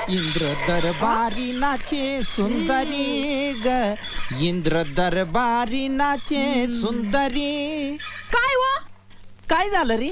इंद्र दरबारी नाचे सुंदरी ग, इंद्र दरबारी नाचे सुंदरी. काय व काय झालं रे?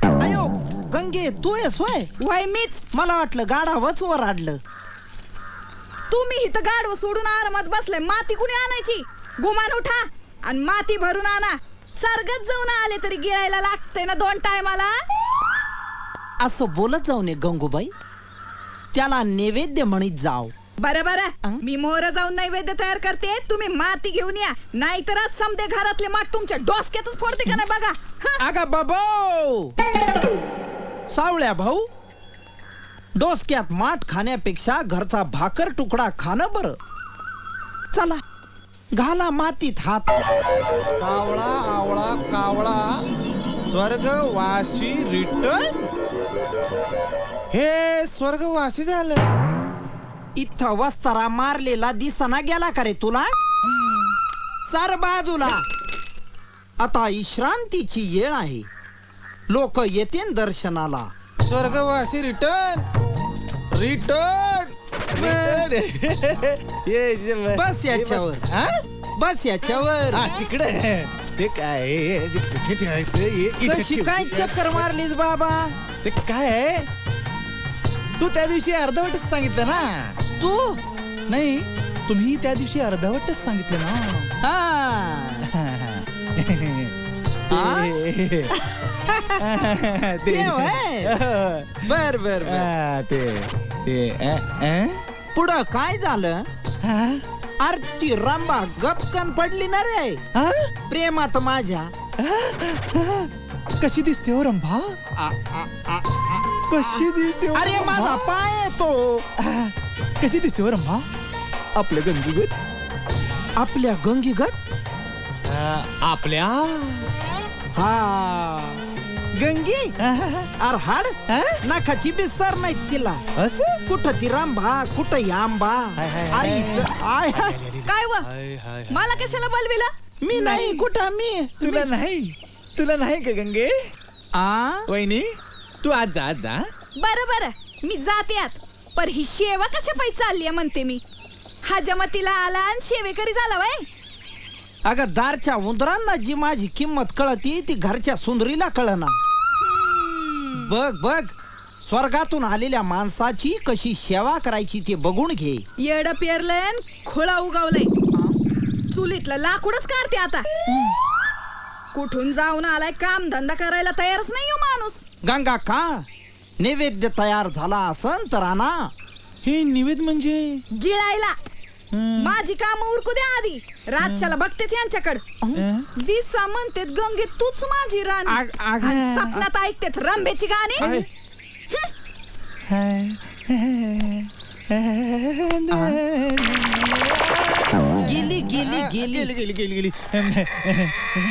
अयो गंगे तू आहेस होय? वय मीच. मला वाटलं गाढावच ओरडलं. तुम्ही इथं गाडव सोडून आरामात बसलाय. माती कुणी आणायची? गुमान उठा आणि माती भरून आणा. सर्गत जाऊन आले तरी गिळायला लागतंय ना 2 टायमाला. असं बोलत जाऊ नये गंगूबाई, त्याला नैवेद्य म्हणीत जाव. बरं बरं, मी मोहर जाऊन नैवेद्य तयार करते. तुम्ही माती घेऊन या, नाहीतर आज समदे घरातले माठ तुमच्या डोसक्यातच फोडते का नाही बघा. अगा बाबो, सावळ्या भाऊ, डोसक्यात माठ खाण्यापेक्षा घरचा भाकर तुकडा खाणं बरं. चला घाला मातीत हात. कावळा आवळा कावळा स्वर्गवासी रिटर्न. हे स्वर्गवासी झालं. इथं वस्तारा मारलेला दिसना गेला का रे तुला? सार बाजूला. आता विश्रांतीची वेळ आहे. लोक येते दर्शनाला. स्वर्गवासी रिटर्न रिटर्न. बस याच्यावर, बस याच्यावर. तिकडे ते काय कुठे ठेवायचं? कशी काय चक्कर मारलीस बाबा? ते काय आहे? तू त्या दिवशी अर्धवटच सांगितलं ना. तू नाही, तुम्ही त्या दिवशी अर्धवटच सांगितलं ना. बर बर. पुढं काय झालं? आरती रांबा गपकन पडली ना रे प्रेमात माझ्या. कशी दिसते हो रंभा? कशी दिसते हो? अरे माझा पाय आहे तो. कशी दिसते हो रंभा? आपल्या गंगीगत. आपल्या गंगीगत? आपल्या हा गंगी. अर हाड नाकाची बिसर नाही तिला. असं कुठं ती रांबा, कुठं आंबा. अरे काय व मला कशाला बोलविला? मी नाही. कुठं मी? तुला नाही, तुला नाही का गंगे? वहिनी तू आज जा, आज जा. बरं बरं, मी जाते आत. पर ही शेवा कशा पायी चालली म्हणते मी. हा जमतीला आला आणि शेवेकरी झाला वय. अगं दारच्या उंदरांना जी माझी किंमत कळती ती घरच्या सुंदरीला कळना. बघ बघ, स्वर्गातून आलेल्या माणसाची कशी सेवा करायची ते बघून घे. येड पेरलंय, खोळा उगावलंय. चुलीतलं लाकूडच काढते आता. कुठून जाऊन आलाय, काम धंदा करायला तयारच नाही हो माणूस. गंगा का नैवेद्य तयार झाला असन तर आणा. हे निवेद म्हणजे गिळायला. माझी काम उरकू द्या आधी. रातच्याला बघतेच यांच्याकडे. दिसा म्हणतेत गंगे तूच माझी राणी. आणि सपनात ऐकतेत रंबेची गाणी. गेली गेली गेली गेली गेली गेली गेली.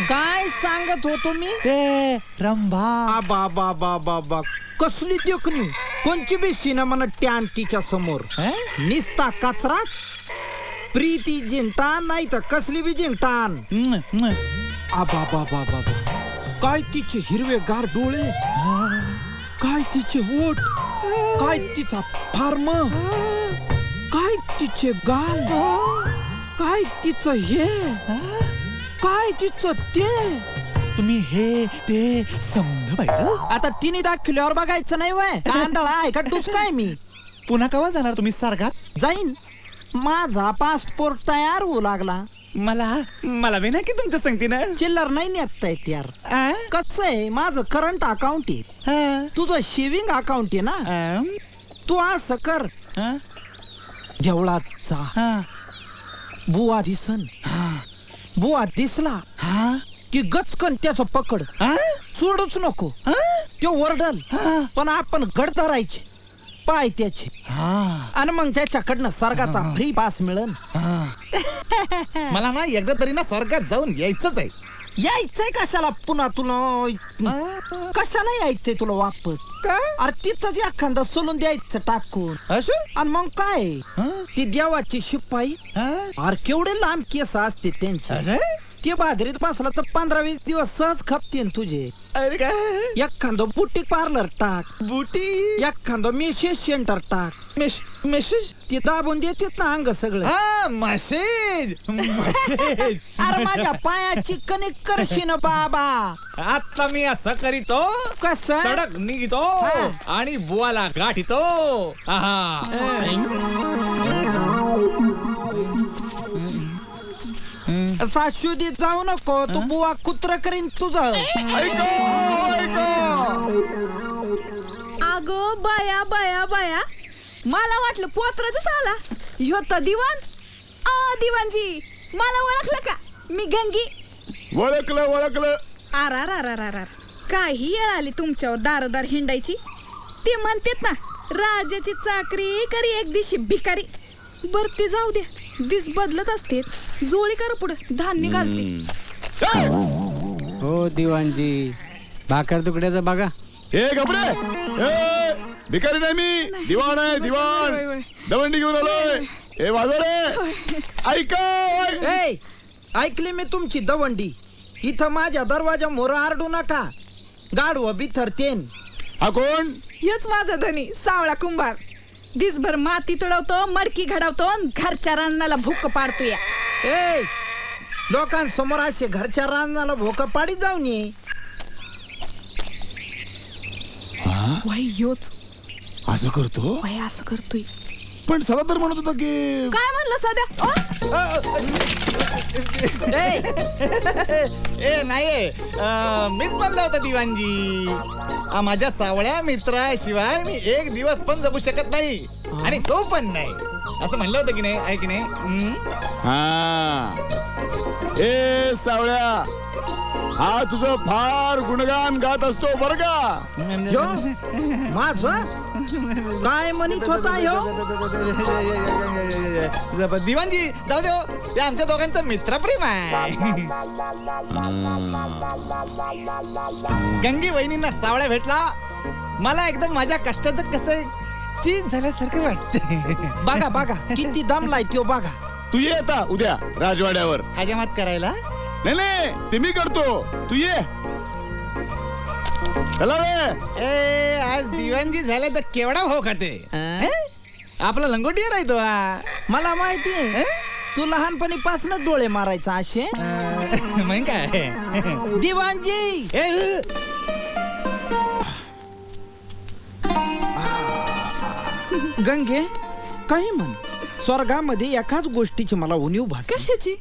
काय सांगत होतो मी? रंभा. बाबा बाबा बा, कसली देखणी. कोणची बी सिनेमा टॅन तिच्या समोर. निस्ता कचरा. प्रीती जिंटान नाही तर कसली बी जिंटान. आबा बाबा बाबा, काय तिचे हिरवेगार डोळे, काय तिचे ओठ, काय तिचा फार्म, काय तिचे गाल, काय तिचं हे, काय तिचं ते. तुम्ही हे ते समज पाहिलं. आता तिने दाखवल्यावर बघायचं नाही वय. कांदळा आहे का तूच काय? मी पुन्हा केव्हा जाणार तुम्ही स्वर्गात? जाईन. माझा पासपोर्ट तयार होऊ लागला. मला बी नाही की तुमच्या संगतीनं चिल्लर नाही नेता येत यार. कसं आहे, माझं करंट अकाउंट आहे, तुझं सेविंग अकाउंट आहे ना. तू असं कर, देवळात जा. बुवा दिसन. बुवा दिसला की गचकन त्याचं पकड. सोडूच नको. तो ओरडल पण आपण गड धरायचे पाय त्याचे. आणि मग त्याच्याकडनं स्वर्गाचा फ्री पास मिळन. मला ना एकदा तरी ना स्वर्गात जाऊन यायचंच आहे. यायचंय कशाला पुन्हा तुला? कशाला यायचंय तुला वापस? अरे तिथंच एखादा सोलून द्यायचं टाकून. आणि मग काय ती देवाची शिपाई. अरे केवढे लांब केस असते त्यांचे. ते बाजरीत बसला तर 15-20 दिवस सहज खपतीन तुझे. अरे काय एखादं बुटीक पार्लर टाक, बुटी एखादं मेसेज सेंटर टाक, मेसेज ते दाबून देतात ना अंग सगळं. हा मसेज मसेज अरे माझ्या पायाची कनेक्ट करशील ना बाबा. आता मी असं करीतो कसं सडक निघतो हा. आणि बुवाला गाठीतो. शाश्वतीत जाऊ नको, तू बुवा कुत्र करीन तुझं. अगो बाया बाया बाया, मला वाटलं पोत्राच आला. ह्यो तर दिवाण. दिवाणजी, मला ओळखलं का? मी गंगी. ओळखलं. आर काही येळ आली तुमच्यावर दारोदार हिंडायची. ते म्हणतात ना, राजाची चाकरी करी एक दिवशी भिकारी. बरती जाऊ दे, दिस बदलत असते. जोळी कर पुढे धान्य घालते. हो दिवाणजी, भाकर तुकड्याचं बघा. हे घबरे, भिकारी नाही मी, दिवाण आहे दिवाण. दवंडी घेऊन आलोय. हे वाजवले ऐका. ए, ऐकली मी तुमची दवंडी. इथं माझ्या दरवाजा मोर आरडू नका, गाडवं बिथरतेन. हा कोण? हेच माझा धनी सावळा कुंभार. दिसभर माती तुडवतो, मडकी घडवतो, घरच्या रानाला भूक पाडतो. या ए, लोकांसमोर असे घरच्या रानाला भोका पाडीत जाऊन ये. वाई योच असं करतो? वाई असं करतोय. पण सला तर म्हणत होता की काय म्हणलं सध्या? ए नाही मीच म्हणलं होतं दिवाणजी. माझ्या सावळ्या मित्राशिवाय मी एक दिवस पण जगू शकत नाही, आणि तो पण नाही, असं म्हणलं होतं की नाही? आहे की नाही? हा. ए सावळ्या, हा तुझं फार गुणगान गात असतो बर का. यो, माझं काय म्हणत होता ह्यो? दिवाणजी जाऊ दे, ते आमच्या दोघांचं मित्रप्रेम आहे. गंगी वहिनींना सावळ्या भेटला, मला एकदम माझ्या कष्टाचं कसं चीज झाल्यासारखं वाटतंय. बघा बघा किती दमलाय त्यो बघा. तू ये आता उद्या राजवाड्यावर. हजामात करायला. नाही ते मी करतो, तू ये. चला रे. ए आज दिवाणजी झाले तर केवढा भाऊ खाते. आपला लंगोटी राहतो. मला माहितीये तू लहानपणीपासून डोळे मारायचा असे. मग काय दिवाणजी, गंगे काही म्हण, स्वर्गामध्ये एकाच गोष्टीची मला उणीव भासली. कशाची?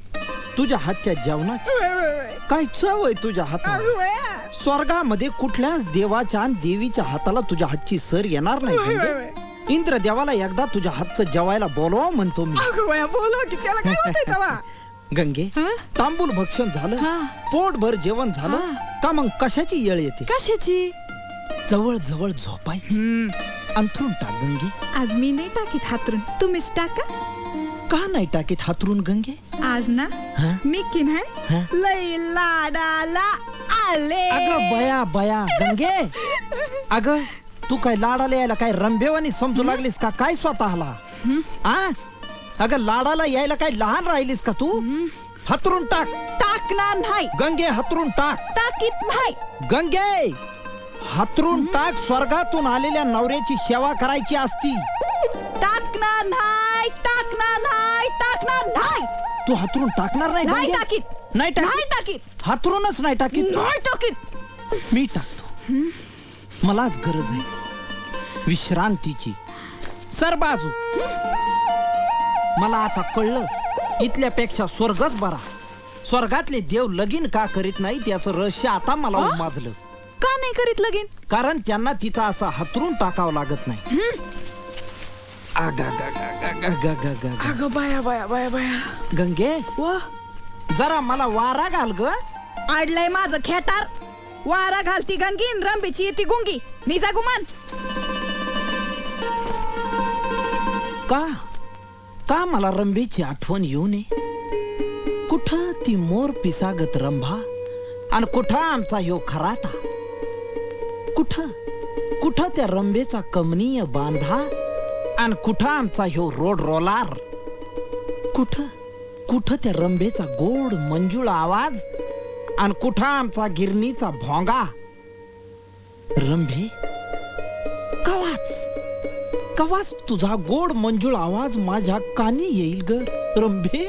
तुझ्या हातच्या जेवणाची. काय चव आहे तुझ्या हातात. स्वर्गामध्ये कुठल्याच देवाच्या आणि देवीच्या हाताला तुझ्या हातची सर येणार नाही गंगे. इंद्र देवाला एकदा तुझ्या हातचं जेवायला बोलवा म्हणतो मी. बोलवा की, त्याला काय होतंय तेव्हा? गंगे, तांबूल भक्षण झालं, हा. पोटभर जेवण झालं का मग कशाची येळ येते? कशाची? जवळ जवळ झोपायची. अंथरून टाक गंगे. आज मी नाही टाकीत हातरून, तुम्हीच टाका. का नाही टाकीत हातरून गंगे? आज ना हा? मी की हा? नाही लई लाडाला आले. अगं बया बया गंगे, अगं तू काय लाडाला यायला काय रंभेवानी समजू लागलीस का काय स्वतःला? आ, अगं लाडाला यायला काय लहान राहिलीस का तू? हातरून टाक. टाकणार नाही गंगे, हातरून टाक. टाकीत नाही. गंगे, हातरून टाक. स्वर्गातून आलेल्या नवऱ्याची सेवा करायची असती. टाकणार नाही, टाकणार नाही, टाकणार नाही. तू हातरून टाकणार नाही नाही गंगे? टाकीत. नाही नाही टाकीत. टाकीत. हातरूनच नाही टाकीत. नाही टाकीत. मी टाकतो. मलाच गरज आहे विश्रांतीची. सर बाजू. मला आता कळलं, इथल्यापेक्षा स्वर्गच बरा. स्वर्गातले देव लगीन का करीत नाही त्याचं रहस्य आता मला उमाजलं. का नाही करीत लगीन? कारण त्यांना तिथं असं हातरून टाकावं लागत नाही. अगं बाया बाया बाया बाया. गंगे, वा, जरा मला वारा घाल ग. आडलंय माझं खेटार. वारा घालती गंगी, रंबीची येती गुंगी. निजा गुमान. का का मला रंभेची आठवण येऊ नये? कुठं ती मोर पिसागत रंभा आणि कुठं आमचा ह्यो खराटा? कुठं कुठं त्या रंभेचा कमनीय बांधा आणि कुठं आमचा ह्यो रोड रोलार? कुठं कुठं त्या रंभेचा गोड मंजूळ आवाज आणि कुठं आमचा गिरणीचा भोंगा. रंभे, कवाच तुझा गोड मंजूळ आवाज माझ्या कानी येईल ग रंभे.